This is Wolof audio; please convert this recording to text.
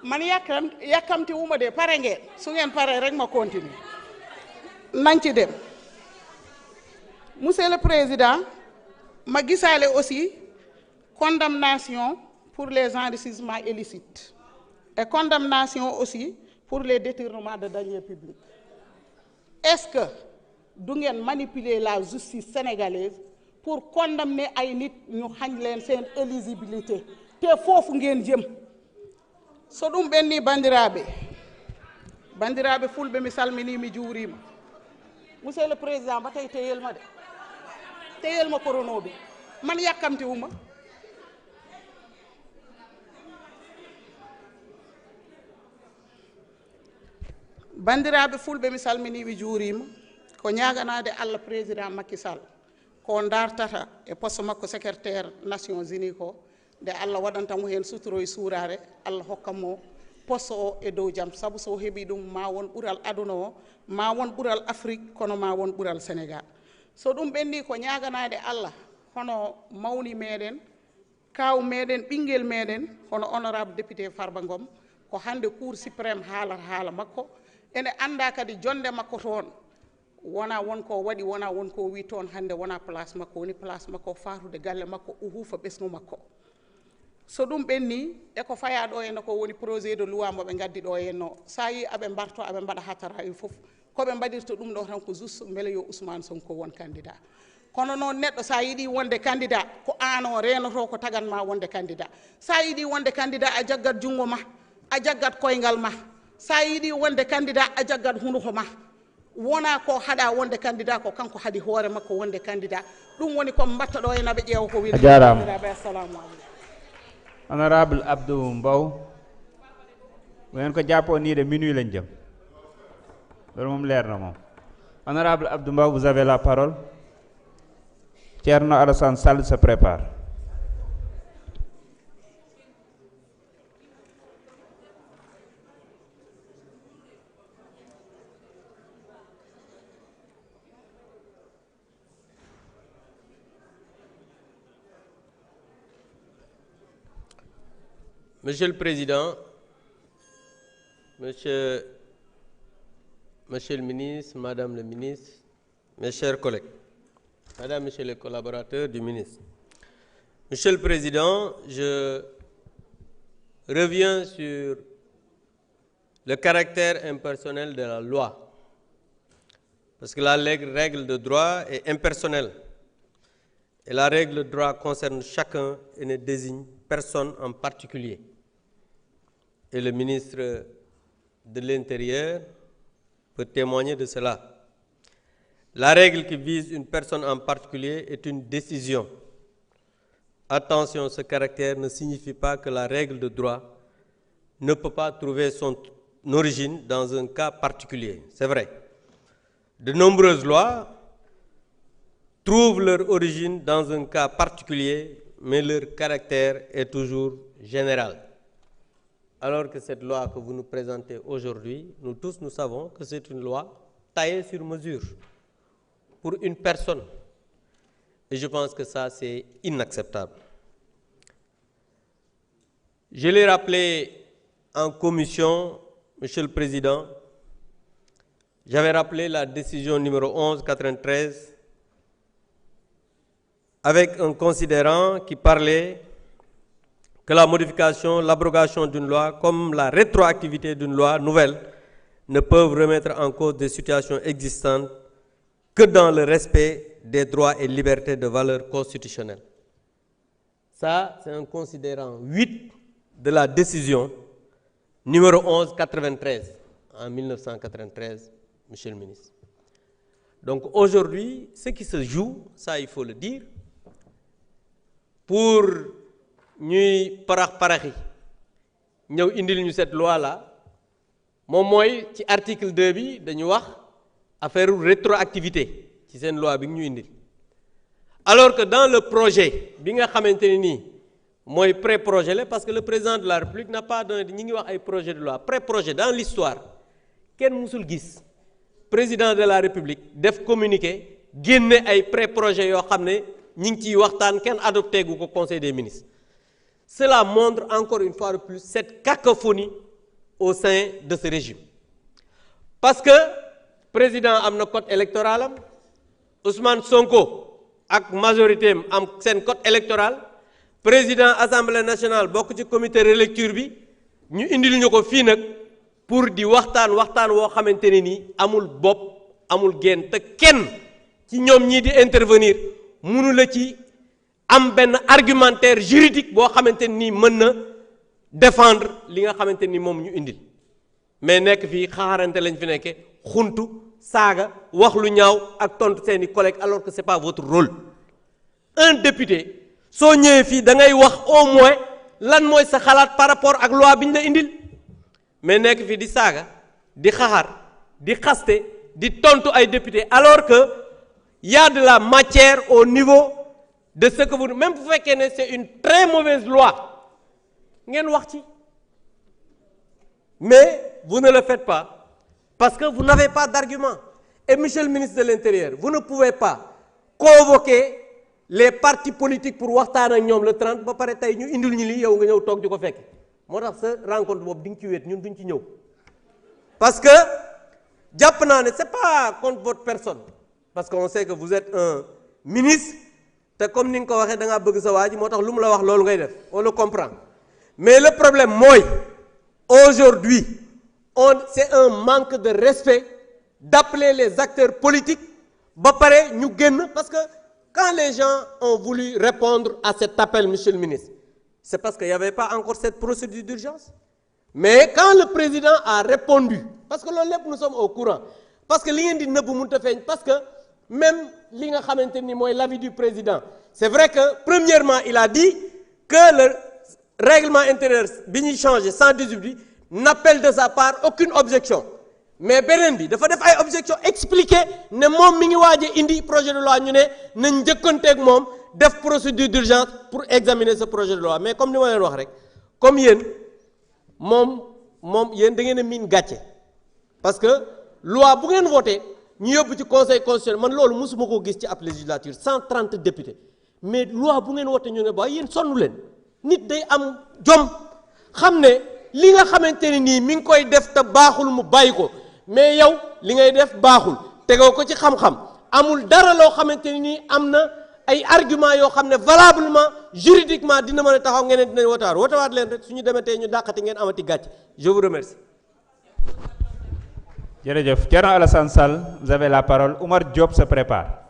man yàkkamti wu ma de pare ngeen su ngeen pare rek ma continuer nañ ci dem monsieur le président ma gisaale aussi condamnation pour les enrichissements illicites et condamnation aussi pour les détournements de deniers publics. Est-ce que du ngeen manipuler la justice sénégalaise pour condamner ay nit ñu xañ leen seen éligibilité te foofu ngeen jëm so ɗum ɓenni bandiraɓe fulɓe mi salmini mi juurima monsieur le président ba tey teyelma koronoɓe man yakkamti wuma bandiraɓe fulɓe mi salmini mi juurima ko ñaganade Allah président Macky Sall ko dartata e poste makko secrétaire Nations Unies ko nde Allah waɗantamo hen sutoro e suurare Allah hokkamo poste o e dow jaam saabu so heeɓi ɗum ma won ɓuural aduna o ma won ɓuural Afrique kono ma won ɓuural Sénégal so ɗum ɓenni ko ñaganade Allah hono mawni meɗen kaw meɗen ɓinguel meɗen hono honorable député Farba Ngom ko hande cour suprême haalata haala makko ene anda kadi jonde makko toon wona wonko waɗi wona wonko wi toon hande wona place makko woni place makko fatude galle makko o huufa ɓesgu makko so ɗum ɓenni eko faya ɗo henno ko woni projet de loi mo ɓe gaddi ɗo henno sa yi aɓe mbarto aɓe mbaɗa hattara e fof koɓe mbaɗirta ɗum ɗo tan ko juste beele yo Ousmane Sonko won candidat kono noon neɗɗo sa yiiɗi wonde candidat ko an o renoto ko taganma wonde candidat sa yiiɗi wonde candidat a jaggat jungo ma a jaggat koyngal ma sa yiiɗi wonde candidat a jaggat hunuko ma wona ko haɗa wonde candidat ko kanko haɗi hoore makko wonde candidat ɗum woni komi mbatta ɗo hen aɓe ƴeewa ko wiide jarama assalamu aleykum honorable Abdou Mbow wen ko jàpponiide minuit lañ jëm loolu moom leer na moom honorable Abdou Mbow vous avez la parole. Thierno Alassane Sall se prépare. Monsieur le Président, Monsieur le Ministre, Madame le Ministre, mes chers collègues, Madame, Messieurs les collaborateurs du ministre. Monsieur le Président, je reviens sur le caractère impersonnel de la loi, parce que la règle de droit est impersonnelle, et la règle de droit concerne chacun et ne désigne personne en particulier. Et le ministre de l'Intérieur peut témoigner de cela. La règle qui vise une personne en particulier est une décision. Attention, ce caractère ne signifie pas que la règle de droit ne peut pas trouver son origine dans un cas particulier. C'est vrai. De nombreuses lois trouvent leur origine dans un cas particulier, mais leur caractère est toujours général. Alors que cette loi que vous nous présentez aujourd'hui, nous tous nous savons que c'est une loi taillée sur mesure pour une personne. Et je pense que ça, c'est inacceptable. Je l'ai rappelé en commission, Monsieur le Président, j'avais rappelé la décision numéro 1193 avec un considérant qui parlait que la modification, l'abrogation d'une loi, comme la rétroactivité d'une loi nouvelle, ne peuvent remettre en cause des situations existantes que dans le respect des droits et libertés de valeur constitutionnelle. Ça, c'est un considérant 8 de la décision numéro 1193 en 1993, Monsieur le ministre. Donc aujourd'hui, ce qui se joue, ça il faut le dire, pour ñuy parax-paraxi ñëw indil ñu cette loi là moom mooy ci article 2 bi dañu wax affaire rétroactivité ci seen loi bi ñu indil alors que dans le projet bi nga xamante ne nii mooy pré-projet la parce que le président de la République n'a pas donné ñi ngi wax ay projet de loi pré-projet dans l'histoire kenn musul gis président de la République def communiqué génne ay pré-projet yoo xam ne ñi ngi ciy waxtaan kenn adopté gu ko conseil des ministres. Cela montre encore une fois de plus cette cacophonie au sein de ce régime. Parce que président am na code électoral am Ousmane Sonko ak majorité am seen code électoral président assemblée nationale bokk ci comité relecture bi ñu indil ñu ko fii nag pour di waxtaan woo xamante ne nii amul bopp amul genn te kenn ci ñoom ñii di intervenir mënu la ci am benn argumentaire juridique boo xamante nii mën na défendre li nga xamante ni moom ñu indil mais nekk fii xaarante lañ fi nekke xuntu saaga wax lu ñaaw ak tontu seeni collègues alors que c'est pas votre rôle. Un député soo ñëwee fii da ngay wax au moins lan mooy sa xalaat par rapport ak loi bi ñu la indil mais nekk fii di saaga di xaxar di xaste di tontu ay député alors que y a de la matière au niveau de ce que vous même bu fekkee ne c'est une très mauvaise loi ngeen wax ci mais vous ne le faites pas parce que vous n'avez pas d'argument. Et monsieur le ministre de l'Intérieur, vous ne pouvez pas convoquer les partis politiques pour waxtaan ak ñoom le 30 ba pare tey ñu indil ñu lii yow nga ñëw toog di ko fekk moo tax sa rencontre boobu di nga ci wéet ñun duñ ci ñëw parce que jàpp naa ne c'est pas contre votre personne parce qu'on sait que vous êtes un ministre te comme ni nga ko waxee da ngaa bëgg sa waa ji moo tax lu mu la wax loolu ngay def on le comprend mais le problème mooy aujourd'hui c'est un manque de respect d'appeler les acteurs politiques ba pare ñu génn parce que quand les gens ont voulu répondre à cet appel monsieur le ministre c'est parce qu'il n'y avait pas encore cette procédure d'urgence mais quand le président a répondu parce que loolu lépp nous sommes au courant parce que li ngeen di nëbb mënut a feeñ parce que même li nga xamante ni mooy l'avis du président c'est vrai que premièrement il a dit que le règlement intérieur bi ñuy changé 118 bi n'appelle de sa part aucune objection mais beneen bi dafa def ay objection expliqué ne moom mi ngi waaj a indi projet de loi ñu ne nañ njëkkanteeg moom def procédure d'urgence pour examiner ce projet de loi mais comme ni ma leen wax rek comme yéen moom yéen da ngeen a miin gàcce parce que loi bu ngeen voté ñu yóbbu ci conseil constitutionnel man loolu mosuma koo gis ci ab législature 130 députés mais loi bu ngeen voté ñu ne ba yéen sonnu leen nit day am jom xam ne li nga xamante ne nii mi ngi koy def te baaxul mu bàyyi ko mais yow li ngay def baaxul tegoo ko ci xam-xam amul dara loo xamante ne nii am na ay argument yoo xam ne valablement juridiquement dina mën a taxaw ngeen dinañ wotawaat leen rek suñu demetee ñu dàqati ngeen amati gàcc je vous remercie. jërëjëf Thierno Alassane Sall vous avez la parole Oumar Diop se prépare.